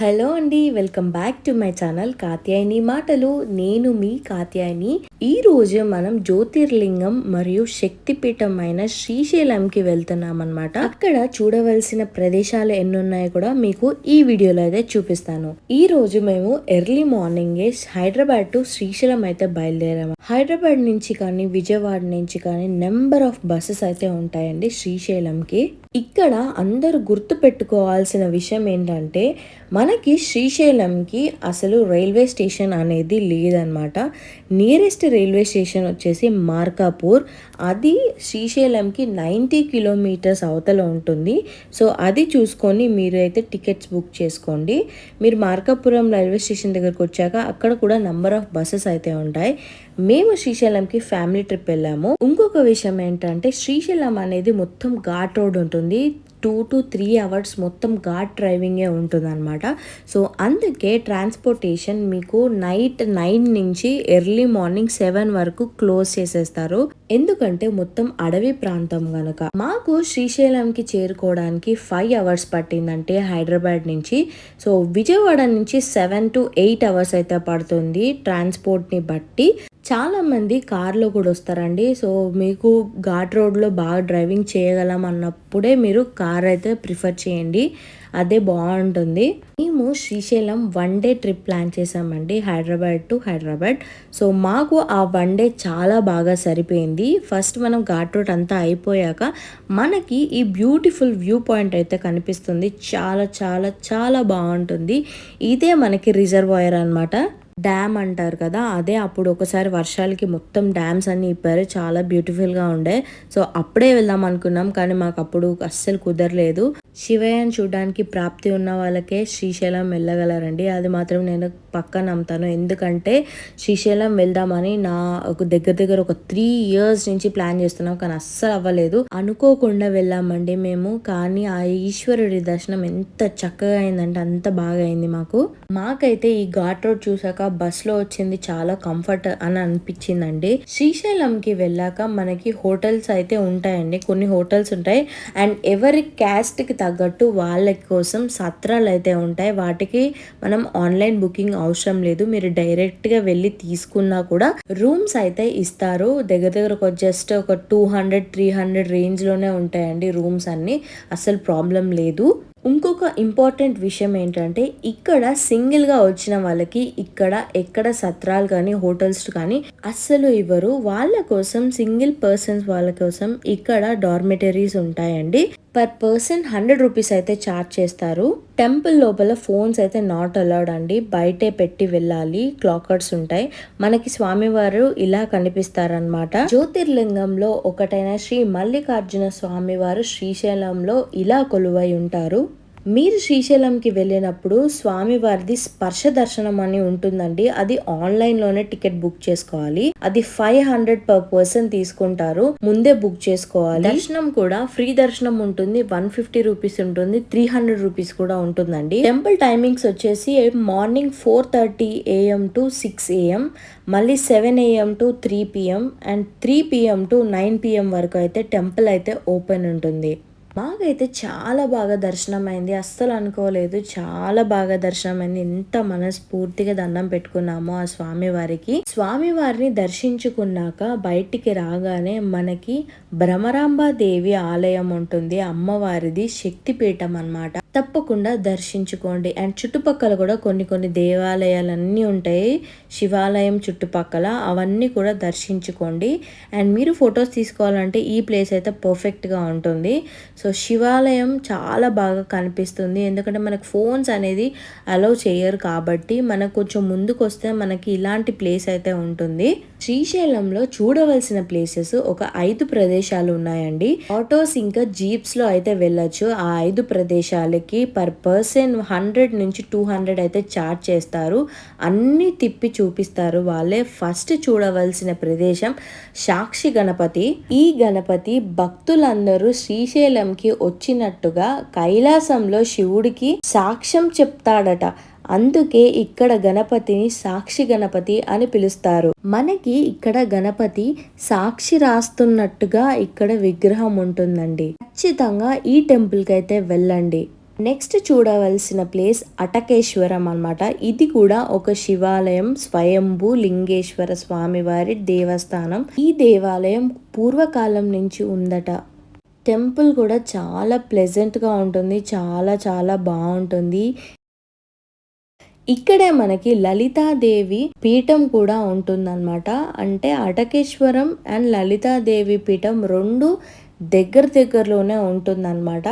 Hello అండి, welcome back to my channel Katyayani మాటలు. నేను మీ కాత్యాయని. ఈ రోజు మనం జ్యోతిర్లింగం మరియు శక్తిపీఠమైన శ్రీశైలంకి వెళ్తున్నాం అన్నమాట. అక్కడ చూడవలసిన ప్రదేశాలు ఎన్ని ఉన్నాయో కూడా మీకు ఈ వీడియోలో అయితే చూపిస్తాను. ఈ రోజు మేము ఎర్లీ మార్నింగే హైదరాబాద్ టు శ్రీశైలం అయితే బయలుదేరాము. హైదరాబాద్ నుంచి కానీ విజయవాడ నుంచి కానీ నెంబర్ ఆఫ్ బస్సెస్ అయితే ఉంటాయండి శ్రీశైలంకి. ఇక్కడ అందరూ గుర్తు పెట్టుకోవాల్సిన విషయం ఏంటంటే, మనకి శ్రీశైలంకి అసలు రైల్వే స్టేషన్ అనేది లేదనమాట. నియరెస్ట్ రైల్వే స్టేషన్ వచ్చేసి మార్కాపూర్. అది శ్రీశైలంకి 90 కిలోమీటర్స్ అవతల ఉంటుంది. సో అది చూసుకొని మీరు అయితే టికెట్స్ బుక్ చేసుకోండి. మీరు మార్కాపురం రైల్వే స్టేషన్ దగ్గరకు వచ్చాక అక్కడ కూడా నెంబర్ ఆఫ్ బస్సెస్ అయితే ఉంటాయి. మేము శ్రీశైలంకి ఫ్యామిలీ ట్రిప్ వెళ్ళాము. ఇంకొక విషయం ఏంటంటే, శ్రీశైలం అనేది మొత్తం ఘాట్ రోడ్ ఉంటుంది. 2 to 3 అవర్స్ మొత్తం ఘాట్ డ్రైవింగే ఉంటుంది అనమాట. సో అందుకే ట్రాన్స్పోర్టేషన్ మీకు నైట్ 9 నుంచి ఎర్లీ మార్నింగ్ 7 వరకు క్లోజ్ చేసేస్తారు. ఎందుకంటే మొత్తం అడవి ప్రాంతం గనక. మాకు శ్రీశైలంకి చేరుకోవడానికి 5 అవర్స్ పట్టిందంటే హైదరాబాద్ నుంచి. సో విజయవాడ నుంచి 7 to 8 అవర్స్ అయితే పడుతుంది ట్రాన్స్పోర్ట్ని బట్టి. చాలా మంది కార్లో కూడా వస్తారండి. సో మీకు ఘాట్ రోడ్లో బాగా డ్రైవింగ్ చేయగలం అన్నప్పుడే మీరు కార్ అయితే ప్రిఫర్ చేయండి, అదే బాగుంటుంది. మేము శ్రీశైలం 1 డే ట్రిప్ ప్లాన్ చేసామండి, హైదరాబాద్ టు హైదరాబాద్. సో మాకు ఆ 1 డే చాలా బాగా సరిపోయింది. ఫస్ట్ మనం ఘాట్ రోడ్ అంతా అయిపోయాక మనకి ఈ బ్యూటిఫుల్ వ్యూ పాయింట్ అయితే కనిపిస్తుంది. చాలా చాలా చాలా బాగుంటుంది. ఇదే మనకి రిజర్వాయర్ అన్నమాట. డ్యామ్ అంటారు కదా, అదే. అప్పుడు ఒకసారి వర్షాలకి మొత్తం డ్యామ్స్ అన్ని ఇప్పారు, చాలా బ్యూటిఫుల్గా ఉండే. సో అప్పుడే వెళ్దాం అనుకున్నాం, కానీ మాకు అప్పుడు అస్సలు కుదరలేదు. శివయ్యని చూడడానికి ప్రాప్తి ఉన్న వాళ్ళకే శ్రీశైలం వెళ్ళగలరండి, అది మాత్రం నేను పక్కా నమ్ముతాను. ఎందుకంటే శ్రీశైలం వెళ్దామని నా దగ్గర ఒక 3 years నుంచి ప్లాన్ చేస్తున్నాం, కానీ అస్సలు అవ్వలేదు. అనుకోకుండా వెళ్ళామండి మేము, కానీ ఆ ఈశ్వరుడి దర్శనం ఎంత చక్కగా అయిందంటే అంత బాగా అయింది మాకైతే ఈ ఘాట్ రోడ్ చూసాక బస్లో వచ్చింది చాలా కంఫర్ట్ అని అనిపించిందండి. శ్రీశైలంకి వెళ్ళాక మనకి హోటల్స్ అయితే ఉంటాయండి, కొన్ని హోటల్స్ ఉంటాయి. అండ్ ఎవరి క్యాస్ట్ కి తగ్గట్టు వాళ్ళ కోసం సత్రాలు అయితే ఉంటాయి. వాటికి మనం ఆన్లైన్ బుకింగ్ అవసరం లేదు, మీరు డైరెక్ట్ గా వెళ్ళి తీసుకున్నా కూడా రూమ్స్ అయితే ఇస్తారు. దగ్గర ఒక జస్ట్ ఒక 200-300 రేంజ్ లోనే ఉంటాయండి రూమ్స్ అన్ని, అసలు ప్రాబ్లం లేదు. ఇంకొక ఇంపార్టెంట్ విషయం ఏంటంటే, ఇక్కడ సింగిల్ గా వచ్చిన వాళ్ళకి ఇక్కడ ఎక్కడ సత్రాలు కానీ హోటల్స్ కానీ అస్సలు ఇవ్వరు. వాళ్ళ కోసం సింగిల్ పర్సన్స్ వాళ్ళ కోసం ఇక్కడ డార్మెటరీస్ ఉంటాయండి. పర్ పర్సన్ 100 రూపీస్ అయితే ఛార్జ్ చేస్తారు. టెంపుల్ లోపల ఫోన్స్ అయితే నాట్ అలౌడ్ అండి, బయటే పెట్టి వెళ్ళాలి. క్లాకర్స్ ఉంటాయి. మనకి స్వామివారు ఇలా కనిపిస్తారనమాట. జ్యోతిర్లింగంలో ఒకటైన శ్రీ మల్లికార్జున స్వామివారు శ్రీశైలంలో ఇలా కొలువై ఉంటారు. మీరు శ్రీశైలంకి వెళ్ళినప్పుడు స్వామివారిది స్పర్శ దర్శనం అని ఉంటుందండి. అది ఆన్లైన్ లోనే టికెట్ బుక్ చేసుకోవాలి. అది 500 పర్ పర్సన్ తీసుకుంటారు, ముందే బుక్ చేసుకోవాలి. దర్శనం కూడా ఫ్రీ దర్శనం ఉంటుంది, 150 రూపీస్ ఉంటుంది, 300 రూపీస్ కూడా ఉంటుందండి. టెంపుల్ టైమింగ్స్ వచ్చేసి మార్నింగ్ 4:30 AM to 6 AM, మళ్ళీ 7 AM to 3 PM and 3 PM to 9 PM వరకు అయితే టెంపుల్ అయితే ఓపెన్ ఉంటుంది. మాకైతే చాలా బాగా దర్శనం అయింది, అస్సలు అనుకోలేదు. చాలా బాగా దర్శనం అయింది. ఎంత మనస్ఫూర్తిగా దండం పెట్టుకున్నామో ఆ స్వామివారిని దర్శించుకున్నాక బయటికి రాగానే మనకి భ్రమరాంబాదేవి ఆలయం ఉంటుంది, అమ్మవారిది శక్తిపీఠం అన్నమాట. తప్పకుండా దర్శించుకోండి. అండ్ చుట్టుపక్కల కూడా కొన్ని దేవాలయాలన్నీ ఉంటాయి శివాలయం చుట్టుపక్కల, అవన్నీ కూడా దర్శించుకోండి. అండ్ మీరు ఫొటోస్ తీసుకోవాలంటే ఈ ప్లేస్ అయితే పర్ఫెక్ట్ గా ఉంటుంది. సో శివాలయం చాలా బాగా కనిపిస్తుంది, ఎందుకంటే మనకు ఫోన్స్ అనేది అలౌ చేయరు కాబట్టి. మనకు కొంచెం ముందుకు వస్తే మనకి ఇలాంటి ప్లేస్ అయితే ఉంటుంది. శ్రీశైలంలో చూడవలసిన ప్లేసెస్ ఒక 5 ప్రదేశాలు ఉన్నాయండి. ఆటోస్ ఇంకా జీప్స్ లో అయితే వెళ్ళొచ్చు. ఆ 5 ప్రదేశాలకి పర్ పర్సన్ 100 నుంచి 200 అయితే చార్జ్ చేస్తారు. అన్ని తిప్పి చూపిస్తారు వాళ్ళే. ఫస్ట్ చూడవలసిన ప్రదేశం సాక్షి గణపతి. ఈ గణపతి భక్తులందరూ శ్రీశైలంకి వచ్చినట్టుగా కైలాసంలో శివుడికి సాక్ష్యం చెప్తాడట. అందుకే ఇక్కడ గణపతిని సాక్షి గణపతి అని పిలుస్తారు. మనకి ఇక్కడ గణపతి సాక్షి రాస్తున్నట్టుగా ఇక్కడ విగ్రహం ఉంటుందండి. ఖచ్చితంగా ఈ టెంపుల్ కి అయితే వెళ్ళండి. నెక్స్ట్ చూడవలసిన ప్లేస్ అటకేశ్వరం అన్నమాట. ఇది కూడా ఒక శివాలయం, స్వయంభూ లింగేశ్వర స్వామివారి దేవస్థానం. ఈ దేవాలయం పూర్వకాలం నుంచి ఉందట. టెంపుల్ కూడా చాలా ప్లెజెంట్గా ఉంటుంది, చాలా చాలా బాగుంటుంది. ఇక్కడే మనకి లలితాదేవి పీఠం కూడా ఉంటుందన్నమాట. అంటే అటకేశ్వరం అండ్ లలితాదేవి పీఠం రెండు దగ్గరలోనే ఉంటుందన్నమాట.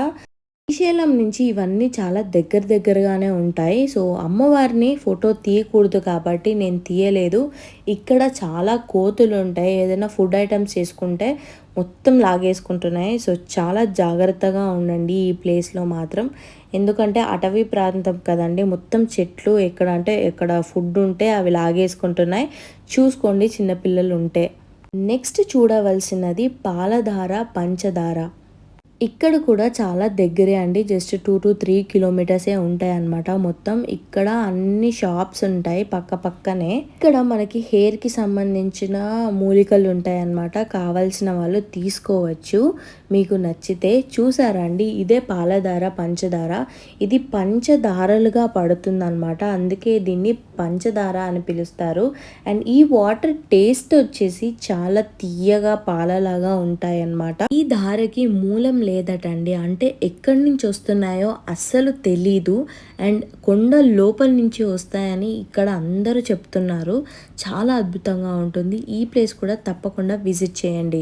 శ్రీశైలం నుంచి ఇవన్నీ చాలా దగ్గరగానే ఉంటాయి. సో అమ్మవారిని ఫోటో తీయకూడదు కాబట్టి నేను తీయలేదు. ఇక్కడ చాలా కోతులు ఉంటాయి, ఏదైనా ఫుడ్ ఐటమ్స్ చేసుకుంటే మొత్తం లాగేసుకుంటున్నాయి. సో చాలా జాగ్రత్తగా ఉండండి ఈ ప్లేస్లో మాత్రం. ఎందుకంటే అటవీ ప్రాంతం కదండి, మొత్తం చెట్లు, ఎక్కడ ఫుడ్ ఉంటే అవి లాగేసుకుంటున్నాయి. చూసుకోండి చిన్నపిల్లలు ఉంటే. నెక్స్ట్ చూడవలసినది పాలధార పంచదార. ఇక్కడ కూడా చాలా దగ్గరే అండి, జస్ట్ 2 to 3 కిలోమీటర్సే ఉంటాయి అన్నమాట. మొత్తం ఇక్కడ అన్ని షాప్స్ ఉంటాయి పక్కనే. ఇక్కడ మనకి హెయిర్ కి సంబంధించిన మూలికలు ఉంటాయి అన్నమాట. కావాల్సిన వాళ్ళు తీసుకోవచ్చు మీకు నచ్చితే. చూసారా అండి, ఇదే పాలధార పంచదార. ఇది పంచదారలుగా పడుతుంది అనమాట, అందుకే దీన్ని పంచదార అని పిలుస్తారు. అండ్ ఈ వాటర్ టేస్ట్ వచ్చేసి చాలా తీయగా పాలలాగా ఉంటాయి అన్నమాట. ఈ ధారకి మూలం లేదటండి, అంటే ఎక్కడి నుంచి వస్తున్నాయో అస్సలు తెలీదు. అండ్ కొండ లోపల నుంచి వస్తాయని ఇక్కడ అందరూ చెప్తున్నారు. చాలా అద్భుతంగా ఉంటుంది. ఈ ప్లేస్ కూడా తప్పకుండా విజిట్ చేయండి.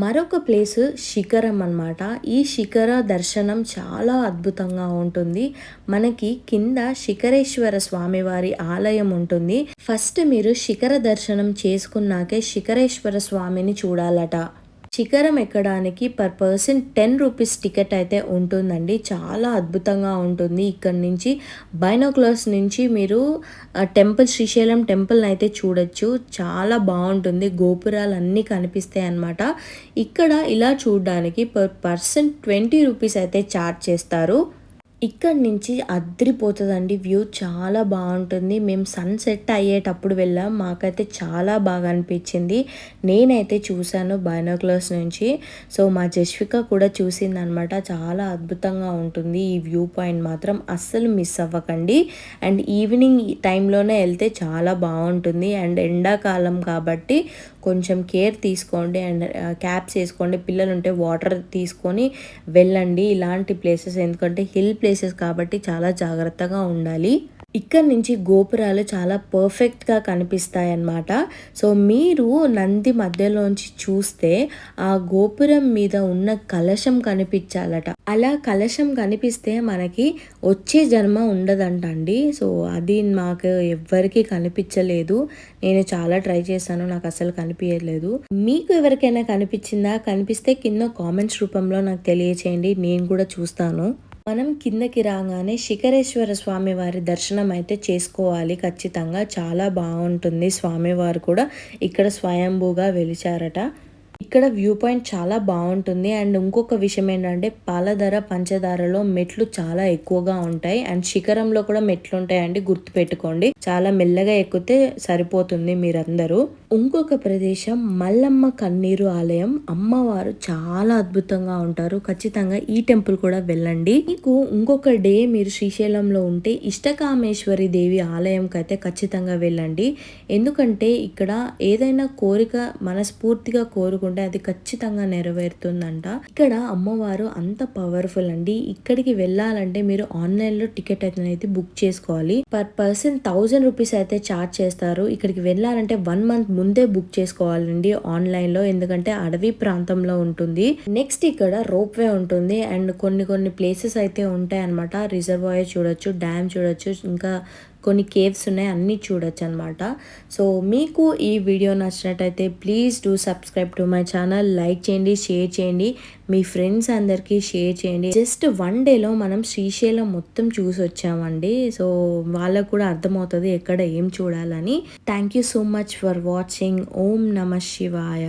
మరొక ప్లేస్ శిఖరం అన్నమాట. ఈ శిఖర దర్శనం చాలా అద్భుతంగా ఉంటుంది. మనకి కింద శిఖరేశ్వర స్వామివారి ఆలయం ఉంటుంది. ఫస్ట్ మీరు శిఖర దర్శనం చేసుకున్నాకే శిఖరేశ్వర స్వామిని చూడాలట. శిఖరం ఎక్కడానికి పర్ పర్సన్ 10 రూపీస్ టికెట్ అయితే ఉంటుందండి. చాలా అద్భుతంగా ఉంటుంది. ఇక్కడ నుంచి బైనోక్యులర్స్ నుంచి మీరు శ్రీశైలం టెంపుల్ని అయితే చూడొచ్చు. చాలా బాగుంటుంది, గోపురాలు అన్నీ కనిపిస్తాయి అన్నమాట. ఇక్కడ ఇలా చూడడానికి పర్ పర్సన్ 20 రూపీస్ అయితే ఛార్జ్ చేస్తారు. ఇక్కడ నుంచి అద్రిపోతుందండి, వ్యూ చాలా బాగుంటుంది. మేము సన్సెట్ అయ్యేటప్పుడు వెళ్ళాం, మాకైతే చాలా బాగా అనిపించింది. నేనైతే చూశాను బైనోక్యులర్స్ నుంచి. సో మా జస్విక కూడా చూసిందనమాట. చాలా అద్భుతంగా ఉంటుంది ఈ వ్యూ పాయింట్ మాత్రం, అస్సలు మిస్ అవ్వకండి. అండ్ ఈవినింగ్ టైంలోనే వెళ్తే చాలా బాగుంటుంది. అండ్ ఎండాకాలం కాబట్టి కొంచెం కేర్ తీసుకోండి. అండ్ క్యాప్స్ వేసుకోండి, పిల్లలు ఉంటే వాటర్ తీసుకొని వెళ్ళండి ఇలాంటి ప్లేసెస్, ఎందుకంటే హిల్ ప్లేసెస్ కాబట్టి చాలా జాగ్రత్తగా ఉండాలి. ఇక్కడ నుంచి గోపురాలు చాలా పర్ఫెక్ట్గా కనిపిస్తాయి అన్నమాట. సో మీరు నంది మధ్యలోంచి చూస్తే ఆ గోపురం మీద ఉన్న కలశం కనిపించాలట. అలా కలశం కనిపిస్తే మనకి వచ్చే జన్మ ఉండదంటండి. సో అది మాకు ఎవ్వరికి కనిపించలేదు. నేను చాలా ట్రై చేశాను, నాకు అసలు కనిపించలేదు. మీకు ఎవరికైనా కనిపించిందా? కనిపిస్తే కింద కామెంట్స్ రూపంలో నాకు తెలియచేయండి, నేను కూడా చూస్తాను. మనం కిందకి రాగానే శిఖరేశ్వర స్వామి వారి దర్శనం అయితే చేసుకోవాలి ఖచ్చితంగా. చాలా బాగుంటుంది. స్వామివారు కూడా ఇక్కడ స్వయంభూగా వెలిచారట. ఇక్కడ వ్యూ పాయింట్ చాలా బాగుంటుంది. అండ్ ఇంకొక విషయం ఏంటంటే పాలధార పంచదారలో మెట్లు చాలా ఎక్కువగా ఉంటాయి. అండ్ శిఖరంలో కూడా మెట్లు ఉంటాయండి, గుర్తుపెట్టుకోండి. చాలా మెల్లగా ఎక్కితే సరిపోతుంది మీరందరూ. ఇంకొక ప్రదేశం మల్లమ్మ కన్నీరు ఆలయం. అమ్మవారు చాలా అద్భుతంగా ఉంటారు. ఖచ్చితంగా ఈ టెంపుల్ కూడా వెళ్ళండి. మీకు ఇంకొక డే మీరు శ్రీశైలంలో ఉంటే ఇష్టకామేశ్వరి దేవి ఆలయంకి అయితే ఖచ్చితంగా వెళ్ళండి. ఎందుకంటే ఇక్కడ ఏదైనా కోరిక మనస్ఫూర్తిగా కోరుకుంటే అది ఖచ్చితంగా నెరవేరుతుందంట. ఇక్కడ అమ్మవారు అంత పవర్ఫుల్ అండి. ఇక్కడికి వెళ్ళాలంటే మీరు ఆన్లైన్ లో టికెట్ అనేది బుక్ చేసుకోవాలి. పర్ పర్సన్ 1000 రూపీస్ అయితే ఛార్జ్ చేస్తారు. ఇక్కడికి వెళ్ళాలంటే 1 మంత్ ముందే బుక్ చేసుకోవాలండి ఆన్లైన్ లో, ఎందుకంటే అడవి ప్రాంతంలో ఉంటుంది. నెక్స్ట్ ఇక్కడ రోప్ వే ఉంటుంది. అండ్ కొన్ని ప్లేసెస్ అయితే ఉంటాయి అనమాట. రిజర్వాయర్ చూడొచ్చు, డ్యామ్ చూడొచ్చు, ఇంకా కొన్ని కేవ్స్ ఉన్నాయి, అన్నీ చూడొచ్చు అనమాట. సో మీకు ఈ వీడియో నచ్చినట్టయితే please do subscribe to my channel. Like చేయండి, షేర్ చేయండి, మీ ఫ్రెండ్స్ అందరికీ షేర్ చేయండి. జస్ట్ 1 డేలో మనం శ్రీశైలం మొత్తం చూసి వచ్చామండి. సో వాళ్ళకు కూడా అర్థమవుతుంది ఎక్కడ ఏం చూడాలని. Thank you so much for watching. ఓం నమ శివాయ.